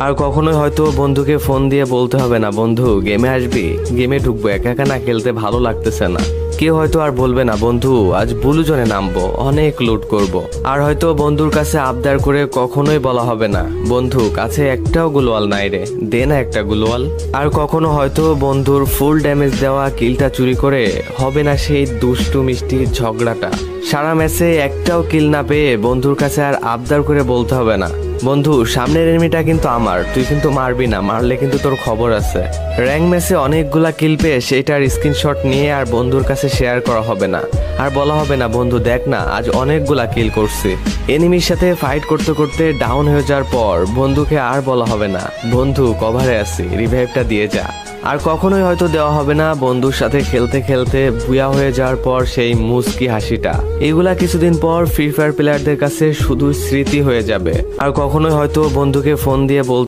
আর কখনোই হয়তো বন্ধুকে ফোন দিয়ে বলতে হবে না বন্ধু গেমে আসবি, গেমে ঢুকবো, একা একা না খেলতে ভালো লাগতেছে না। কেউ হয়তো আর বলবে না বন্ধু আজ ব্লু জোনে নামবো, অনেক লুট করব। আর হয়তো বন্ধুর কাছে আবদার করে কখনোই বলা হবে না বন্ধু কাছে একটাও গ্লোয়াল নাই রে, দে না একটা গ্লোয়াল। আর কখনো হয়তো বন্ধুর ফুল ড্যামেজ দেওয়া কিলটা চুরি করে হবে না সেই দুষ্টু মিষ্টি ঝগড়াটা। সারা ম্যাচে একটাও কিল না পেয়ে বন্ধুর কাছে আর আবদার করে বলতে হবে না বন্ধু সামনের এনিমিটা কিন্তু আমার, তুই কিন্তু মারবি না, মারলে কিন্তু তোর খবর আছে। র্যাঙ্ক ম্যাচে অনেকগুলা কিল পেয়ে সেটার স্ক্রিনশট নিয়ে আর বন্ধুর কাছে শেয়ার করা হবে না, আর বলা হবে না বন্ধু দেখ না আজ অনেকগুলা কিল করছি। এনিমির সাথে ফাইট করতে করতে ডাউন হয়ে যাওয়ার পর বন্ধুকে আর বলা হবে না বন্ধু কভারে আছি, রিভাইভটা দিয়ে যা। আর কখনোই হয়তো দেওয়া হবে না বন্ধুর সাথে খেলতে খেলতে বুয়া হয়ে যাওয়ার পর সেই মুস্কি হাসিটা। এগুলা কিছুদিন পর ফ্রি ফায়ার প্লেয়ারদের কাছে শুধু স্মৃতি হয়ে যাবে। আর কখনোই হয়তো বন্ধুকে ফোন দিয়ে বলতে